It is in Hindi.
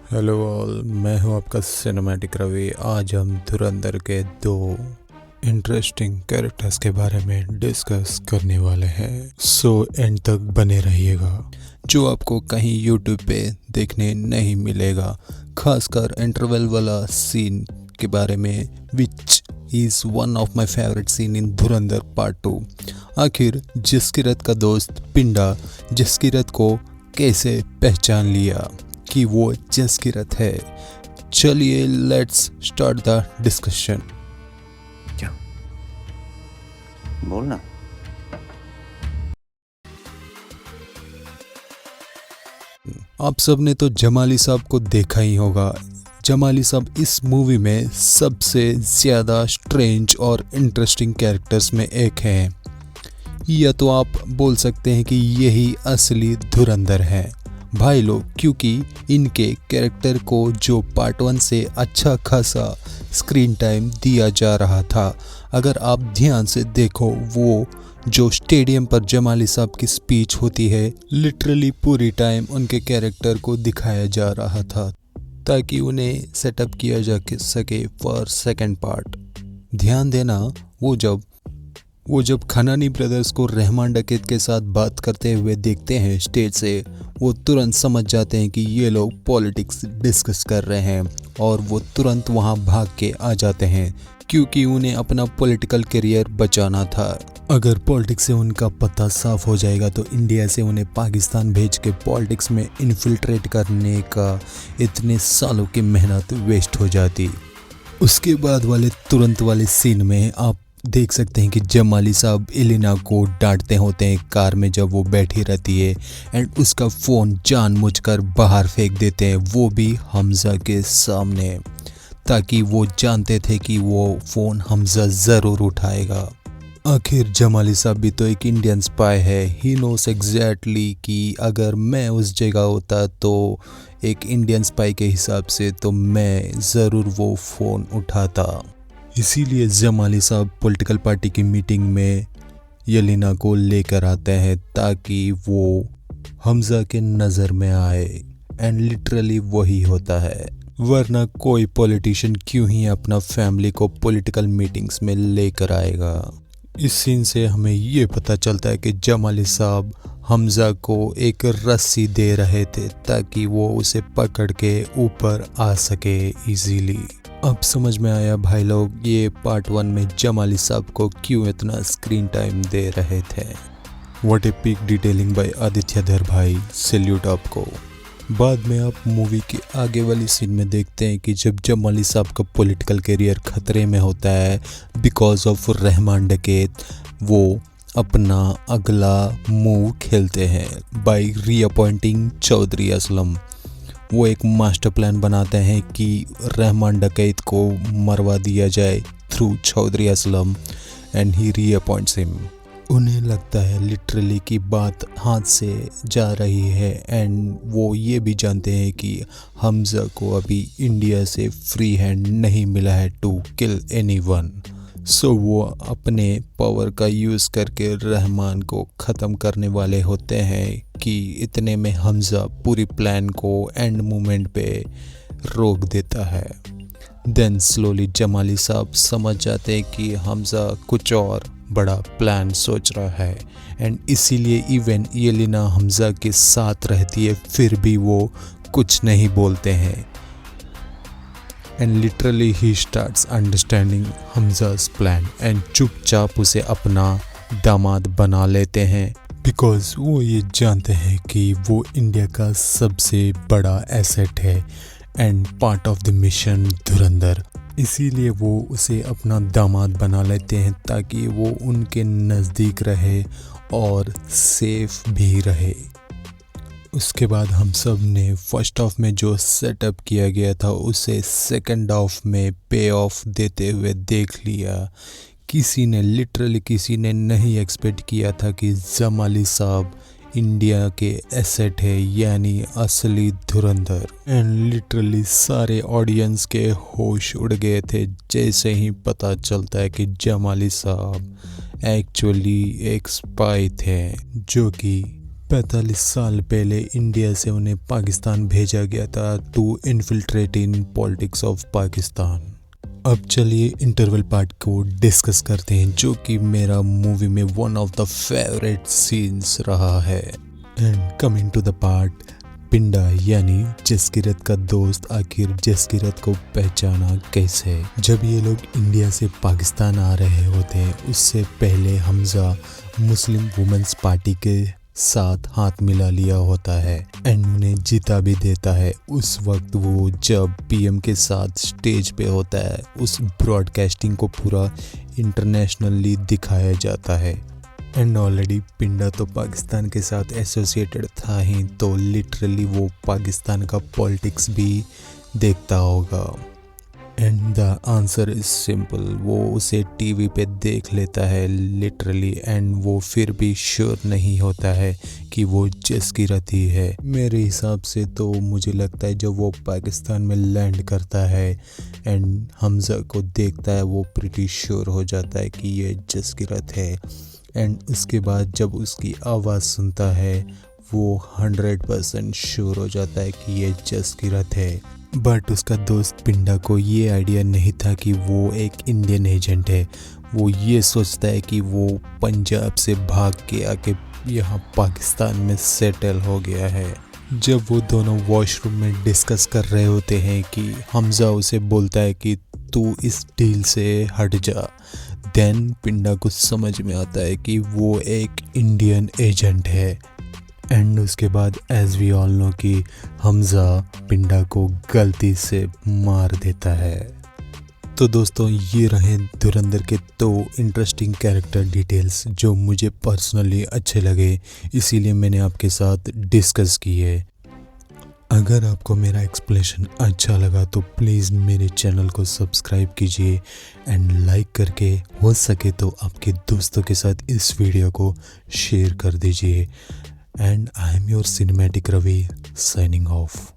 हेलो ऑल, मैं हूं आपका सिनेमैटिक रवि। आज हम धुरंधर के दो इंटरेस्टिंग कैरेक्टर्स के बारे में डिस्कस करने वाले हैं, सो एंड तक बने रहिएगा, जो आपको कहीं यूट्यूब पे देखने नहीं मिलेगा। खासकर इंटरवल वाला सीन के बारे में, which is one of my favourite seen in Dhurandhar part 2। आखिर जसकीरत का दोस्त पिंडा जसकीरत को कैसे पहचान लिया कि वो जसकीरत है। चलिए लेट्स स्टार्ट द डिस्कशन। क्या बोलना। आप सब ने तो जमाली साहब को देखा ही होगा। जमाली साहब इस मूवी में सबसे ज़्यादा स्ट्रेंज और इंटरेस्टिंग कैरेक्टर्स में एक हैं, या तो आप बोल सकते हैं कि यही असली धुरंधर है भाई लोग, क्योंकि इनके कैरेक्टर को जो पार्ट 1 से अच्छा खासा स्क्रीन टाइम दिया जा रहा था, अगर आप ध्यान से देखो, वो जो स्टेडियम पर जमाली साहब की स्पीच होती है, लिटरली पूरी टाइम उनके कैरेक्टर को दिखाया जा रहा था ताकि उन्हें सेटअप किया जा सके फॉर सेकंड पार्ट। ध्यान देना, वो जब खनानी ब्रदर्स को रहमान डकैत के साथ बात करते हुए देखते हैं स्टेज से, वो तुरंत समझ जाते हैं कि ये लोग पॉलिटिक्स डिस्कस कर रहे हैं और वो तुरंत वहाँ भाग के आ जाते हैं, क्योंकि उन्हें अपना पॉलिटिकल करियर बचाना था। अगर पॉलिटिक्स से उनका पता साफ हो जाएगा तो इंडिया से उन्हें पाकिस्तान भेज के पॉलिटिक्स में इन्फिल्ट्रेट करने का इतने सालों की मेहनत वेस्ट हो जाती। उसके बाद वाले तुरंत वाले सीन में आप देख सकते हैं कि जमाली साहब एलिना को डांटते होते हैं कार में जब वो बैठी रहती है, एंड उसका फ़ोन जानबूझकर बाहर फेंक देते हैं, वो भी हमज़ा के सामने, ताकि वो जानते थे कि वो फ़ोन हमज़ा ज़रूर उठाएगा। आखिर जमाली साहब भी तो एक इंडियन स्पाई है। ही नोस एग्जैक्टली कि अगर मैं उस जगह होता तो एक इंडियन स्पाई के हिसाब से तो मैं ज़रूर वो फ़ोन उठाता। इसीलिए जमाली साहब पॉलिटिकल पार्टी की मीटिंग में यलीना को लेकर आते हैं ताकि वो हमज़ा के नज़र में आए, एंड लिटरली वही होता है, वरना कोई पॉलिटिशियन क्यों ही अपना फैमिली को पॉलिटिकल मीटिंग्स में लेकर आएगा। इस सीन से हमें ये पता चलता है कि जमाली साहब हमज़ा को एक रस्सी दे रहे थे ताकि वो उसे पकड़ के ऊपर आ सके इजीली। अब समझ में आया भाई लोग, ये पार्ट 1 में जमाली साहब को क्यों इतना स्क्रीन टाइम दे रहे थे। What a pick detailing by Aditya Dhar भाई, सैल्यूट आपको। बाद में आप मूवी के आगे वाली सीन में देखते हैं कि जब जमाली साहब का पॉलिटिकल करियर खतरे में होता है बिकॉज ऑफ रहमान डकैत, वो अपना अगला मूव खेलते हैं बाय रीअपॉइंटिंग चौधरी असलम। वो एक मास्टर प्लान बनाते हैं कि रहमान डकैत को मरवा दिया जाए through Chaudhary Aslam, and he reappoints him. उन्हें लगता है लिटरली कि बात हाथ से जा रही है, एंड वो ये भी जानते हैं कि हमज़ा को अभी इंडिया से फ्री हैंड नहीं मिला है टू किल एनीवन। सो वो अपने पावर का यूज़ करके रहमान को ख़त्म करने वाले होते हैं कि इतने में हमज़ा पूरी प्लान को एंड मोमेंट पे रोक देता है। देन स्लोली जमाली साहब समझ जाते हैं कि हमज़ा कुछ और बड़ा प्लान सोच रहा है, एंड इसीलिए इवन यलीना हमज़ा के साथ रहती है, फिर भी वो कुछ नहीं बोलते हैं, and literally he starts understanding Hamza's plan, and चुपचाप उसे अपना दामाद बना लेते हैं बिकॉज वो ये जानते हैं कि वो इंडिया का सबसे बड़ा एसेट है and part of the mission धुरंधर। इसीलिए वो उसे अपना दामाद बना लेते हैं ताकि वो उनके नज़दीक रहे और सेफ भी रहे। उसके बाद हम सब ने फर्स्ट हाफ में जो सेटअप किया गया था उसे सेकंड हाफ में पे ऑफ देते हुए देख लिया। किसी ने नहीं एक्सपेक्ट किया था कि जमाली साहब इंडिया के एसेट है, यानी असली धुरंधर, एंड लिटरली सारे ऑडियंस के होश उड़ गए थे जैसे ही पता चलता है कि जमाली साहब एक्चुअली एक स्पाई थे जो कि 45 साल पहले इंडिया से उन्हें पाकिस्तान भेजा गया था to infiltrate in politics of Pakistan. अब चलिए इंटरवल पार्ट को डिस्कस करते हैं, जो कि मेरा मूवी में one of the favourite scenes रहा है। And coming to the part, Pinda यानी जसकीरत का दोस्त आखिर जसकीरत को पहचाना कैसे। जब ये लोग इंडिया से पाकिस्तान आ रहे होते हैं, उससे पहले हमजा मुस्लिम वुमेन्स पार्टी के साथ हाथ मिला लिया होता है एंड उन्हें जीता भी देता है। उस वक्त वो जब पीएम के साथ स्टेज पे होता है, उस ब्रॉडकास्टिंग को पूरा इंटरनेशनली दिखाया जाता है। एंड ऑलरेडी पिंडा तो पाकिस्तान के साथ एसोसिएटेड था ही, तो लिटरली वो पाकिस्तान का पॉलिटिक्स भी देखता होगा। And the answer is simple, वो उसे टीवी पे देख लेता है लिटरली, एंड वो फिर भी श्योर नहीं होता है कि वो जसकीरत ही है। मेरे हिसाब से तो मुझे लगता है जब वो पाकिस्तान में लैंड करता है एंड हमजा को देखता है, वो प्रिटी श्योर हो जाता है कि ये जसकीरत है। एंड उसके बाद जब उसकी आवाज़ सुनता है, वो 100% श्योर हो जाता है कि ये जसकीरत है। बट उसका दोस्त पिंडा को ये आइडिया नहीं था कि वो एक इंडियन एजेंट है। वो ये सोचता है कि वो पंजाब से भाग के आके यहाँ पाकिस्तान में सेटल हो गया है। जब वो दोनों वॉशरूम में डिस्कस कर रहे होते हैं कि हमजा उसे बोलता है कि तू इस डील से हट जा, देन पिंडा को समझ में आता है कि वो एक इंडियन एजेंट है। एंड उसके बाद एज वी ऑल नो कि हमजा पिंडा को गलती से मार देता है। तो दोस्तों, ये रहे धुरंधर के 2 इंटरेस्टिंग कैरेक्टर डिटेल्स जो मुझे पर्सनली अच्छे लगे, इसीलिए मैंने आपके साथ डिस्कस किए। अगर आपको मेरा एक्सप्लेनेशन अच्छा लगा तो प्लीज़ मेरे चैनल को सब्सक्राइब कीजिए एंड लाइक करके, हो सके तो आपके दोस्तों के साथ इस वीडियो को शेयर कर दीजिए। And I am your Cinematic Ravi, signing off.